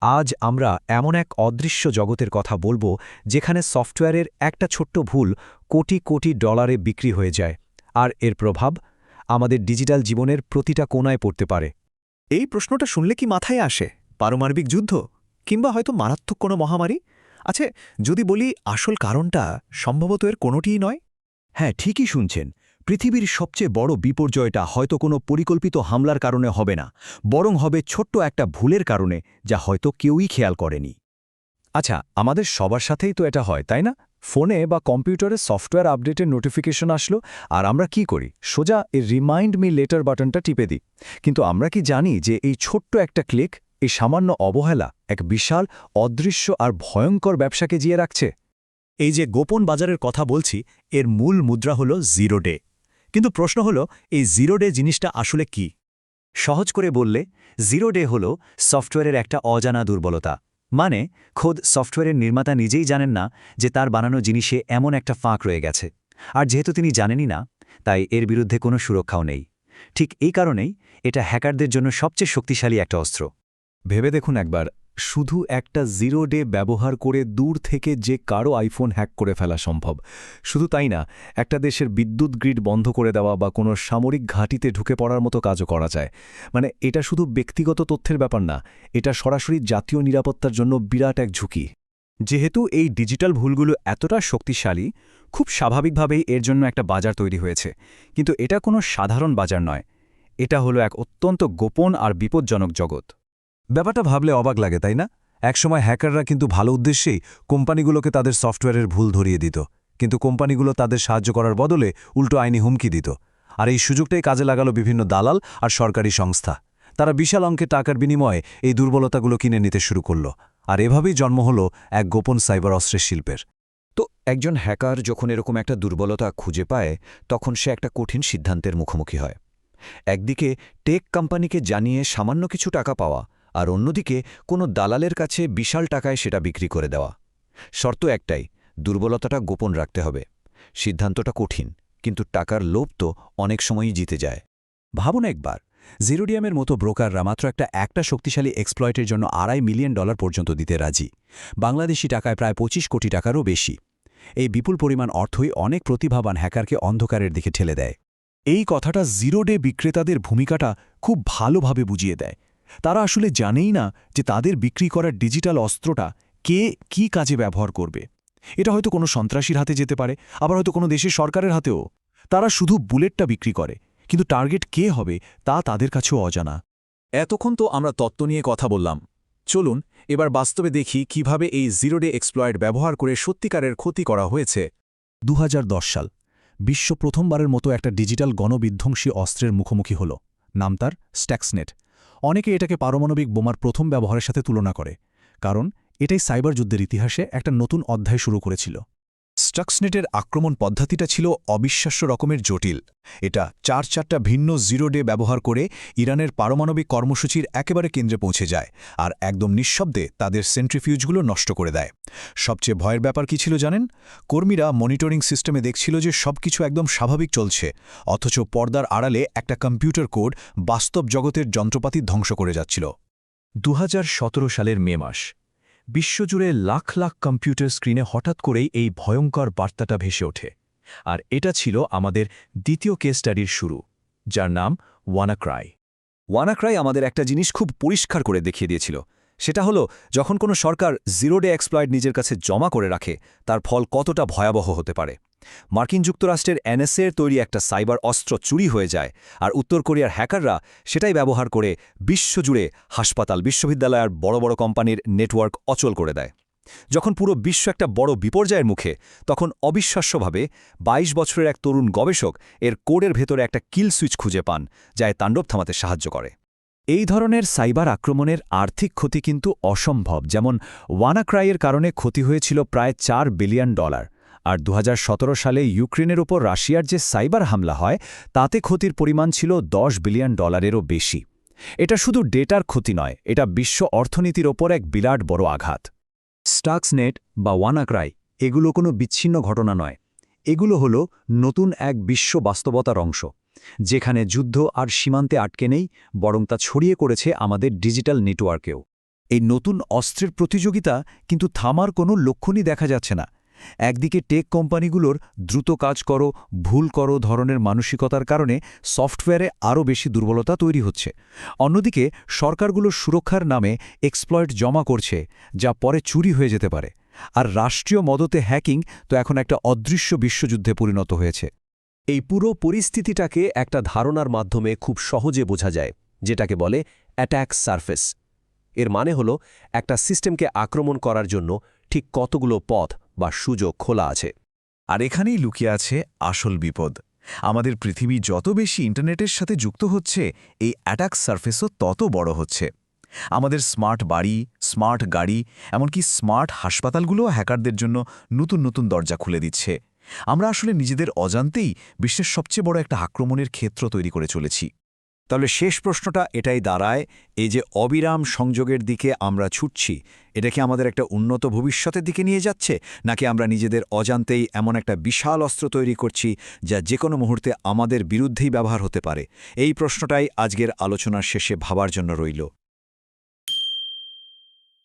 আজ আমরা এমন এক অদৃশ্য জগতের কথা বলবো যেখানে সফটওয়্যারের একটা ছোট্ট ভুল কোটি কোটি ডলারে বিক্রি হয়ে যায় আর এর প্রভাব আমাদের ডিজিটাল জীবনের প্রতিটা কোণায় পড়তে পারে। এই প্রশ্নটা শুনলে কি মাথায় আসে পারমাণবিক যুদ্ধ কিংবা হয়তো মারাত্মক কোনো মহামারী? আচ্ছা, যদি বলি আসল কারণটা সম্ভবত এর কোনোটিই নয়। হ্যাঁ, ঠিকই শুনছেন। পৃথিবীর সবচেয়ে বড় বিপর্যয়টা হয়তো কোনো পরিকল্পিত হামলার কারণে হবে না, বরং হবে ছোট্ট একটা ভুলের কারণে, যা হয়তো কেউই খেয়াল করেনি। আচ্ছা, আমাদের সবার সাথেই তো এটা হয়, তাই না? ফোনে বা কম্পিউটারে সফটওয়্যার আপডেটের নোটিফিকেশন আসলো আর আমরা কি করি? সোজা এই রিমাইন্ড মি লেটার বাটনটা টিপে দিই। কিন্তু আমরা কি জানি যে এই ছোট্ট একটা ক্লিক, এই সামান্য অবহেলা এক বিশাল অদৃশ্য আর ভয়ঙ্কর ব্যবসাকে জিয়ে রাখছে? এই যে গোপন বাজারের কথা বলছি, এর মূল মুদ্রা হল জিরো ডে। কিন্তু প্রশ্ন হল, এই জিরো ডে জিনিসটা আসলে কি? সহজ করে বললে, জিরো ডে হল সফটওয়্যারের একটা অজানা দুর্বলতা। মানে খোদ সফটওয়্যারের নির্মাতা নিজেই জানেন না যে তার বানানো জিনিসে এমন একটা ফাঁক রয়ে গেছে। আর যেহেতু তিনি জানেনই না, তাই এর বিরুদ্ধে কোনো সুরক্ষাও নেই। ঠিক এই কারণেই এটা হ্যাকারদের জন্য সবচেয়ে শক্তিশালী একটা অস্ত্র। ভেবে দেখুন একবার, শুধু একটা জিরো ডে ব্যবহার করে দূর থেকে যে কারো আইফোন হ্যাক করে ফেলা সম্ভব। শুধু তাই না, একটা দেশের বিদ্যুৎ গ্রিড বন্ধ করে দেওয়া বা কোনো সামরিক ঘাঁটিতে ঢুকে পড়ার মতো কাজও করা যায়। মানে এটা শুধু ব্যক্তিগত তথ্যের ব্যাপার না, এটা সরাসরি জাতীয় নিরাপত্তার জন্য বিরাট এক ঝুঁকি। যেহেতু এই ডিজিটাল ভুলগুলো এতটা শক্তিশালী, খুব স্বাভাবিকভাবেই এর জন্য একটা বাজার তৈরি হয়েছে। কিন্তু এটা কোনো সাধারণ বাজার নয়, এটা হলো এক অত্যন্ত গোপন আর বিপজ্জনক জগৎ। ব্যাপারটা ভাবলে অবাক লাগে, তাই না? একসময় হ্যাকাররা কিন্তু ভালো উদ্দেশ্যেই কোম্পানিগুলোকে তাদের সফটওয়্যারের ভুল ধরিয়ে দিত, কিন্তু কোম্পানিগুলো তাদের সাহায্য করার বদলে উল্টো আইনি হুমকি দিত। আর এই সুযোগটাই কাজে লাগালো বিভিন্ন দালাল আর সরকারি সংস্থা। তারা বিশাল অঙ্কের টাকার বিনিময়ে এই দুর্বলতাগুলো কিনে নিতে শুরু করল। আর এভাবেই জন্ম হল এক গোপন সাইবার অস্ত্রের শিল্পের। তো একজন হ্যাকার যখন এরকম একটা দুর্বলতা খুঁজে পায়, তখন সে একটা কঠিন সিদ্ধান্তের মুখোমুখি হয়। একদিকে টেক কোম্পানিকে জানিয়ে সামান্য কিছু টাকা পাওয়া, আর অন্যদিকে কোনো দালালের কাছে বিশাল টাকায় সেটা বিক্রি করে দেওয়া। শর্ত একটাই, দুর্বলতাটা গোপন রাখতে হবে। সিদ্ধান্তটা কঠিন, কিন্তু টাকার লোভ তো অনেক সময়ই জিতে যায়। ভাবুন একবার, জিরোডিয়ামের মতো ব্রোকাররা মাত্র একটা শক্তিশালী এক্সপ্লয়েটের জন্য $2.5 মিলিয়ন পর্যন্ত দিতে রাজি। বাংলাদেশি টাকায় প্রায় 25 কোটি টাকারও বেশি। এই বিপুল পরিমাণ অর্থই অনেক প্রতিভাবান হ্যাকারকে অন্ধকারের দিকে ঠেলে দেয়। এই কথাটা জিরো ডে বিক্রেতাদের ভূমিকাটা খুব ভালোভাবে বুঝিয়ে দেয়। তারা আসলে জানেই না যে তাদের বিক্রি করার ডিজিটাল অস্ত্রটা কে কি কাজে ব্যবহার করবে। এটা হয়তো কোনো সন্ত্রাসীর হাতে যেতে পারে, আবার হয়তো কোনো দেশের সরকারের হাতেও। তারা শুধু বুলেটটা বিক্রি করে, কিন্তু টার্গেট কে হবে তা তাদের কাছেও অজানা। এতক্ষণ তো আমরা তত্ত্ব নিয়ে কথা বললাম। চলুন এবার বাস্তবে দেখি কিভাবে এই জিরো ডে এক্সপ্লয়েট ব্যবহার করে সত্যিকারের ক্ষতি করা হয়েছে। 2010 সাল, বিশ্ব প্রথমবারের মতো একটা ডিজিটাল গণবিধ্বংসী অস্ত্রের মুখোমুখি হল। নাম তার স্ট্যাক্সনেট। অনেকে এটাকে পারমাণবিক বোমার প্রথম ব্যবহারের সাথে তুলনা করে, কারণ এটাই সাইবার যুদ্ধের ইতিহাসে একটা নতুন অধ্যায় শুরু করেছিল। স্টাক্সনেটের আক্রমণ পদ্ধতিটা ছিল অবিশ্বাস্য রকমের জটিল। এটা চারটা ভিন্ন জিরো ডে ব্যবহার করে ইরানের পারমাণবিক কর্মসূচির একেবারে কেন্দ্রে পৌঁছে যায় আর একদম নিঃশব্দে তাদের সেন্ট্রিফিউজগুলো নষ্ট করে দেয়। সবচেয়ে ভয়ের ব্যাপার কি ছিল জানেন? কর্মীরা মনিটরিং সিস্টেমে দেখছিল যে সবকিছু একদম স্বাভাবিক চলছে, অথচ পর্দার আড়ালে একটা কম্পিউটার কোড বাস্তব জগতের যন্ত্রপাতি ধ্বংস করে যাচ্ছিল। 2017 সালের মে মাস, বিশ্বজুড়ে লাখ লাখ কম্পিউটার স্ক্রিনে হঠাৎ করেই এই ভয়ঙ্কর বার্তাটা ভেসে ওঠে। আর এটা ছিল আমাদের দ্বিতীয় কেস স্টাডির শুরু, যার নাম ওয়ানাক্রাই। ওয়ানাক্রাই আমাদের একটা জিনিস খুব পরিষ্কার করে দেখিয়ে দিয়েছিল। সেটা হলো, যখন কোনো সরকার জিরো ডে এক্সপ্লয়েট নিজের কাছে জমা করে রাখে, তার ফল কতটা ভয়াবহ হতে পারে। মার্কিন যুক্তরাষ্ট্রের এনএসএর তৈরি একটা সাইবার অস্ত্র চুরি হয়ে যায়, আর উত্তর কোরিয়ার হ্যাকাররা সেটাই ব্যবহার করে বিশ্বজুড়ে হাসপাতাল, বিশ্ববিদ্যালয় আর বড় বড় কোম্পানির নেটওয়ার্ক অচল করে দেয়। যখন পুরো বিশ্ব একটা বড় বিপর্যয়ের মুখে, তখন অবিশ্বাস্যভাবে 22 বছরের এক তরুণ গবেষক এর কোডের ভেতরে একটা কিল সুইচ খুঁজে পান, যা এর তাণ্ডব থামাতে সাহায্য করে। এই ধরনের সাইবার আক্রমণের আর্থিক ক্ষতি কিন্তু অসম্ভব। যেমন ওয়ানাক্রাইয়ের কারণে ক্ষতি হয়েছিল প্রায় $4 বিলিয়ন। আর 2017 সালে ইউক্রেনের ওপর রাশিয়ার যে সাইবার হামলা হয়, তাতে ক্ষতির পরিমাণ ছিল $10 বিলিয়নেরও বেশি। এটা শুধু ডেটার ক্ষতি নয়, এটা বিশ্ব অর্থনীতির ওপর এক বিরাট বড় আঘাত। স্টাক্সনেট বা ওয়ানাক্রাই এগুলো কোনো বিচ্ছিন্ন ঘটনা নয়। এগুলো হলো নতুন এক বিশ্ব বাস্তবতার অংশ, যেখানে যুদ্ধ আর সীমান্তে আটকে নেই, বরং তা ছড়িয়ে করেছে আমাদের ডিজিটাল নেটওয়ার্কেও। এই নতুন অস্ত্রের প্রতিযোগিতা কিন্তু থামার কোনো লক্ষণই দেখা যাচ্ছে না। একদিকে টেক কোম্পানিগুলোর দ্রুত কাজ করো, ভুল করো ধরনের মানসিকতার কারণে সফটওয়্যারে আরও বেশি দুর্বলতা তৈরি হচ্ছে। অন্যদিকে সরকারগুলোর সুরক্ষার নামে এক্সপ্লয়েট জমা করছে, যা পরে চুরি হয়ে যেতে পারে। আর রাষ্ট্রীয় মদতে হ্যাকিং তো এখন একটা অদৃশ্য বিশ্বযুদ্ধে পরিণত হয়েছে। এই পুরো পরিস্থিতিটাকে একটা ধারণার মাধ্যমে খুব সহজে বোঝা যায়, যেটাকে বলে অ্যাট্যাক সারফেস। এর মানে হলো একটা সিস্টেমকে আক্রমণ করার জন্য ঠিক কতগুলো পথ বা সুযোগ খোলা আছে। আর এখানেই লুকিয়ে আছে আসল বিপদ। আমাদের পৃথিবী যত বেশি ইন্টারনেটের সাথে যুক্ত হচ্ছে, এই অ্যাটাক সারফেসও তত বড় হচ্ছে। আমাদের স্মার্ট বাড়ি, স্মার্ট গাড়ি, এমনকি স্মার্ট হাসপাতালগুলোও হ্যাকারদের জন্য নতুন নতুন দরজা খুলে দিচ্ছে। আমরা আসলে নিজেদের অজান্তেই বিশ্বের সবচেয়ে বড় একটা আক্রমণের ক্ষেত্র তৈরি করে চলেছি। তাহলে শেষ প্রশ্নটা এটাই দাঁড়ায়, এই যে অবিরাম সংযোগের দিকে আমরা ছুটছি, এটা কি আমাদের একটা উন্নত ভবিষ্যতের দিকে নিয়ে যাচ্ছে, নাকি আমরা নিজেদের অজান্তেই এমন একটা বিশাল অস্ত্র তৈরি করছি যা যে কোনো মুহূর্তে আমাদের বিরুদ্ধেই ব্যবহার হতে পারে? এই প্রশ্নটাই আজকের আলোচনার শেষে ভাবার জন্য রইল।